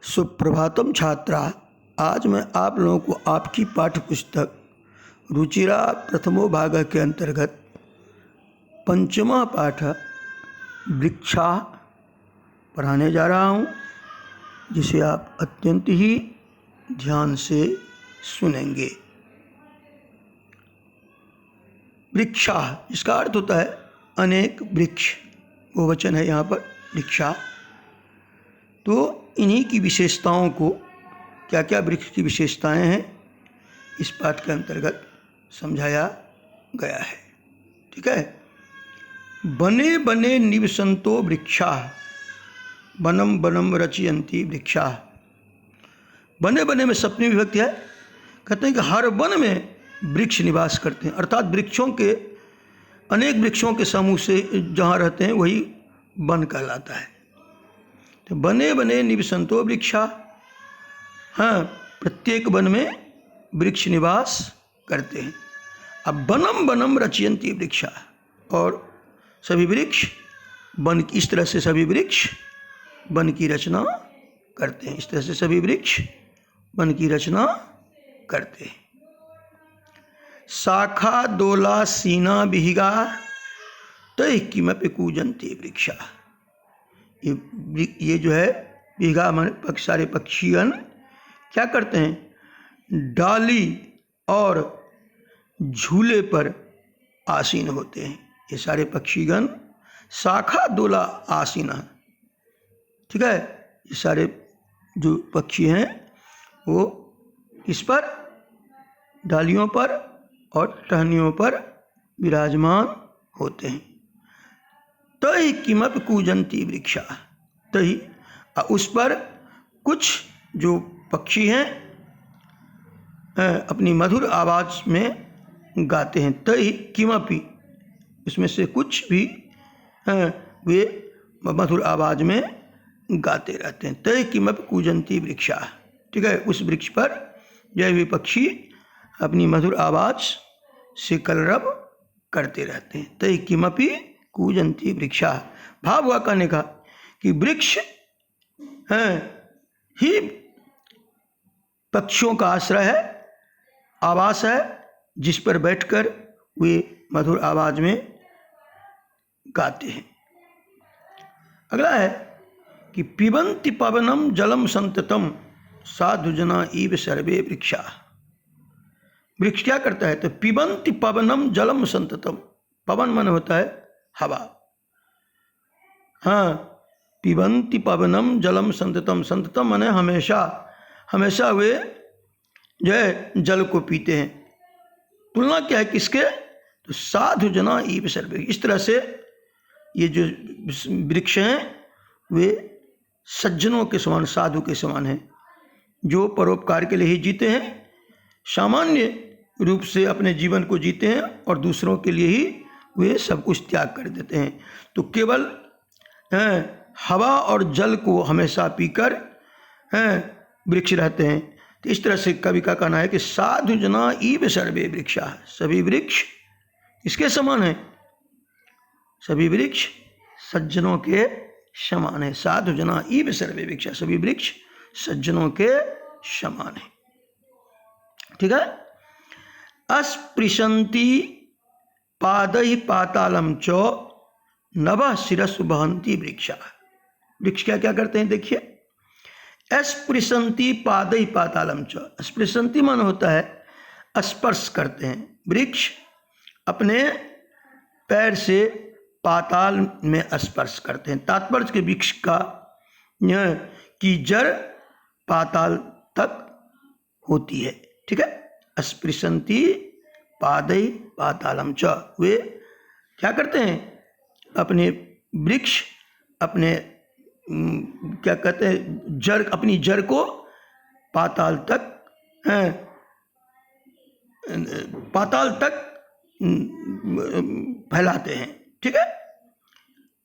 सुप्रभातम छात्रा। आज मैं आप लोगों को आपकी पाठ्य पुस्तक रुचिरा प्रथमो भाग के अंतर्गत पंचमा पाठ वृक्षा पढ़ाने जा रहा हूँ, जिसे आप अत्यंत ही ध्यान से सुनेंगे। वृक्षा इसका अर्थ होता है अनेक वृक्ष, वो वचन है यहाँ पर वृक्षा। तो इन्हीं की विशेषताओं को, क्या क्या वृक्ष की विशेषताएं हैं, इस पाठ के अंतर्गत समझाया गया है। ठीक है। बने बने निवसंतो वृक्षा, वनम वनम रचयन्ति वृक्षा। बने बने में सप्तमी विभक्ति है। कहते हैं कि हर वन में वृक्ष निवास करते हैं, अर्थात वृक्षों के, अनेक वृक्षों के समूह से जहाँ रहते हैं वही वन कहलाता है। तो बने बने निवसंतो वृक्षा, हाँ, प्रत्येक वन में वृक्ष निवास करते हैं। अब वनम वनम रचयन्ति वृक्षा, और सभी वृक्ष वन, इस तरह से सभी वृक्ष वन की रचना करते हैं। इस तरह से सभी वृक्ष वन की रचना करते हैं। शाखा दोला सीना विहिगा तय किमपि कूजन्ति वृक्षा। ये जो है विहिगा मन सारे पक्षीगण क्या करते हैं, डाली और झूले पर आसीन होते हैं। ये सारे पक्षीगण शाखा दोला आसीना, ठीक है, ये सारे जो पक्षी हैं वो इस पर, डालियों पर और टहनियों पर विराजमान होते हैं। तहि किमपि कूजन्ति वृक्षा, तहि उस पर कुछ जो पक्षी हैं अपनी मधुर आवाज़ में गाते हैं। तहि किमपि, इसमें से कुछ भी वे मधुर आवाज़ में गाते रहते हैं। तहि किमपि कूजन्ति वृक्षा, ठीक है, उस वृक्ष पर जो वे पक्षी अपनी मधुर आवाज़ से कलरव करते रहते हैं। तहि किमपि कूजन्ति वृक्षा। भाव हुआ कहने का कि वृक्ष ही पक्षियों का आश्रय है, आवास है, जिस पर बैठकर वे मधुर आवाज में गाते हैं। अगला है कि पिबन्ति पवनम जलम संततम साधुजना इव सर्वे वृक्षा। वृक्ष क्या करता है, तो पिबन्ति पवनम जलम संततम, पवन मन होता है हवा, हाँ, पिबन्ति पवनम जलम संततम, संततम माने हमेशा, हमेशा वे जो है जल को पीते हैं। तुलना क्या है किसके, तो साधु जना ईव सर्वे। इस तरह से ये जो वृक्ष हैं वे सज्जनों के समान, साधु के समान हैं, जो परोपकार के लिए ही जीते हैं, सामान्य रूप से अपने जीवन को जीते हैं और दूसरों के लिए ही वे सब कुछ त्याग कर देते हैं। तो केवल हवा और जल को हमेशा पीकर वृक्ष रहते हैं। तो इस तरह से कवि का कहना है कि साधु जना ईव सर्वे वृक्षा, सभी वृक्ष इसके समान है, सभी वृक्ष सज्जनों के समान है। साधु जना ईव सर्वे वृक्षा, सभी वृक्ष सज्जनों के समान है। ठीक है। अस्पृशन्ति पादै पातालम च नभः शिरस्सु वहन्ति वृक्षा। वृक्ष क्या क्या करते हैं, देखिए। स्पृशन्ति पादै पातालम च, स्पृशन्ति मन होता है स्पर्श करते हैं। वृक्ष अपने पैर से पाताल में स्पर्श करते हैं। तात्पर्य के वृक्ष का की जड़ पाताल तक होती है। ठीक है। स्पृशन्ति पादै पातालम च, वे क्या करते हैं, अपने वृक्ष अपने क्या कहते हैं, जड़, अपनी जड़ को पाताल तक, पाताल तक फैलाते हैं। ठीक है।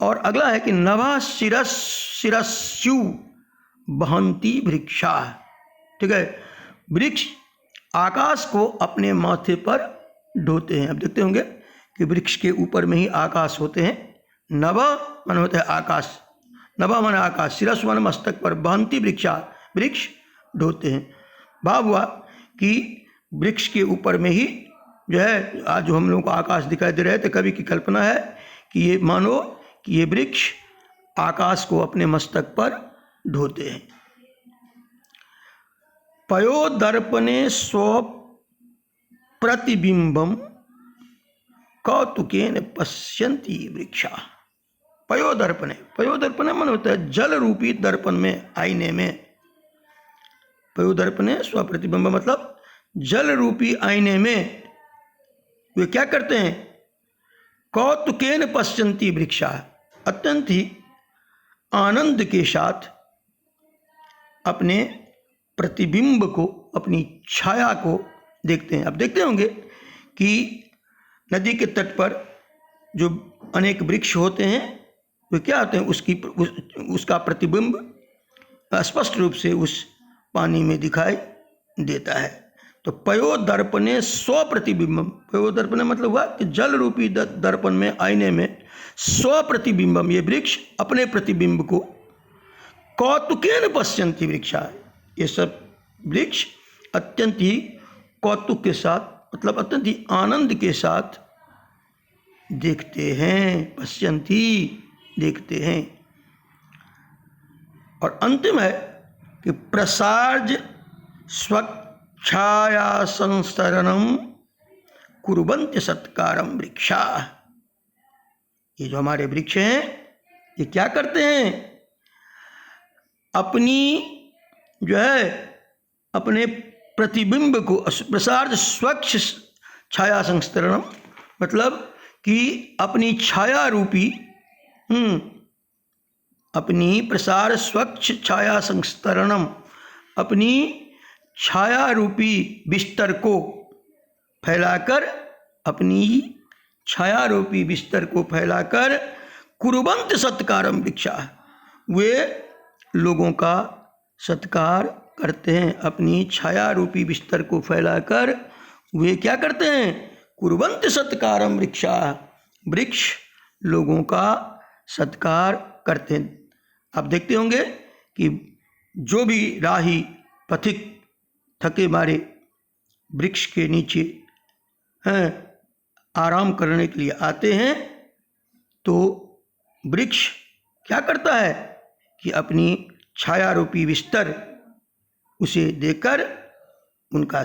और अगला है कि नभः शिरस्सु वहन्ति वृक्षा। ठीक है। वृक्ष आकाश को अपने माथे पर ढोते हैं। अब देखते होंगे कि वृक्ष के ऊपर में ही आकाश होते हैं। नभ मन होता है आकाश, नभ मन आकाश, शिरस्सु मन मस्तक पर, वहन्ति वृक्षा वृक्ष ढोते हैं। भाव हुआ कि वृक्ष के ऊपर में ही जो है आज जो हम लोगों को आकाश दिखाई दे रहा है, तो कवि की कल्पना है कि ये मानो कि ये वृक्ष आकाश को अपने मस्तक पर ढोते हैं। पयोदर्पणे स्व प्रतिबिंबम कौतुकेन पश्यन्ति वृक्षा। पयोदर्पणे, पयोदर्पणे मन होता है जल रूपी दर्पण में, आईने में। पयोदर्पणे स्व प्रतिबिंब मतलब जल रूपी आईने में वे क्या करते हैं? कौतुकेन पश्यन्ति वृक्षा, अत्यंत ही आनंद के साथ अपने प्रतिबिंब को, अपनी छाया को देखते हैं। अब देखते होंगे कि नदी के तट पर जो अनेक वृक्ष होते हैं वे क्या होते हैं, उसका प्रतिबिंब स्पष्ट रूप से उस पानी में दिखाई देता है। तो पयोदर्पणे स्व प्रतिबिंबम, पयोदर्पणे मतलब हुआ कि जल रूपी दर्पण में, आईने में स्व प्रतिबिंबम, ये वृक्ष अपने प्रतिबिंब को कौतुकेन पश्यन्ति वृक्षा, ये सब वृक्ष अत्यंत ही कौतुक के साथ मतलब अत्यंत ही आनंद के साथ देखते हैं। पश्यन्ति देखते हैं। और अंतिम है कि प्रसार्ज स्वच्छाया संस्तरणम कुर्वन्ति सत्कारम वृक्षा। ये जो हमारे वृक्ष हैं ये क्या करते हैं? अपनी जो है अपने प्रतिबिंब को, प्रसार्ज स्वच्छ छाया संस्तरणम मतलब कि अपनी छाया रूपी अपनी प्रसार स्वच्छ छाया संस्तरणम, अपनी छाया रूपी बिस्तर को फैलाकर, अपनी छाया रूपी बिस्तर को फैलाकर कुर्वन्ति सत्कारम वृक्षा, वे लोगों का सत्कार करते हैं। अपनी छाया रूपी बिस्तर को फैलाकर वे क्या करते हैं? कुर्वन्ति सत्कारम वृक्षा, वृक्ष लोगों का सत्कार करते हैं। आप देखते होंगे कि जो भी राही पथिक थके मारे वृक्ष के नीचे आराम करने के लिए आते हैं तो वृक्ष क्या करता है कि अपनी छाया रूपी बिस्तर उसे देकर उनका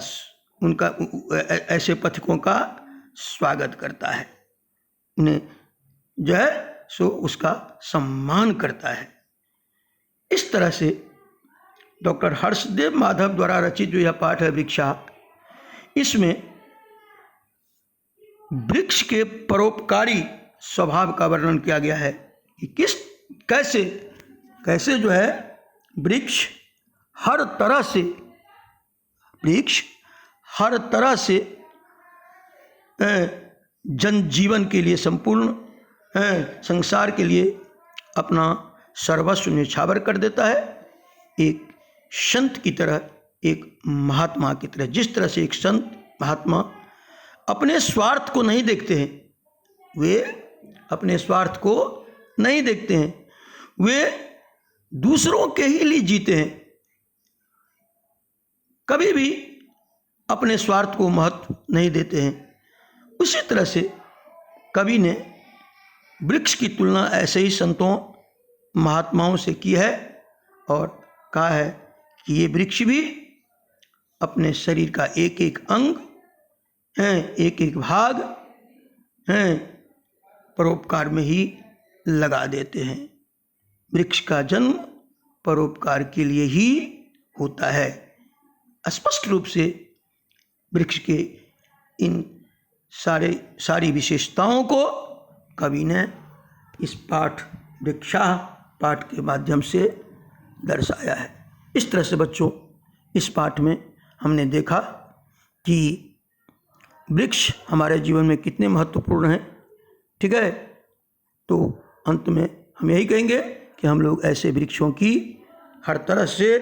ऐसे पथिकों का स्वागत करता है, उन्हें जो है सो उसका सम्मान करता है। इस तरह से डॉक्टर हर्षदेव माधव द्वारा रचित जो यह पाठ है वृक्षा, इसमें वृक्ष के परोपकारी स्वभाव का वर्णन किया गया है कि कैसे जो है वृक्ष हर तरह से जनजीवन के लिए, संपूर्ण संसार के लिए अपना सर्वस्व न्यौछावर कर देता है। एक संत की तरह, एक महात्मा की तरह, जिस तरह से एक संत महात्मा अपने स्वार्थ को नहीं देखते हैं, वे अपने स्वार्थ को नहीं देखते हैं, वे दूसरों के ही लिए जीते हैं, कभी भी अपने स्वार्थ को महत्व नहीं देते हैं। उसी तरह से कवि ने वृक्ष की तुलना ऐसे ही संतों महात्माओं से की है और कहा है कि ये वृक्ष भी अपने शरीर का एक एक अंग एक एक भाग परोपकार में ही लगा देते हैं। वृक्ष का जन्म परोपकार के लिए ही होता है। स्पष्ट रूप से वृक्ष के इन सारी विशेषताओं को कवि ने इस पाठ वृक्षा पाठ के माध्यम से दर्शाया है। इस तरह से बच्चों, इस पाठ में हमने देखा कि वृक्ष हमारे जीवन में कितने महत्वपूर्ण हैं। ठीक है, तो अंत में हम यही कहेंगे कि हम लोग ऐसे वृक्षों की हर तरह से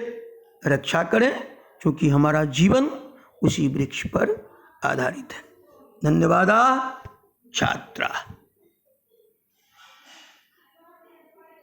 रक्षा करें, क्योंकि हमारा जीवन उसी वृक्ष पर आधारित है। धन्यवाद छात्रा।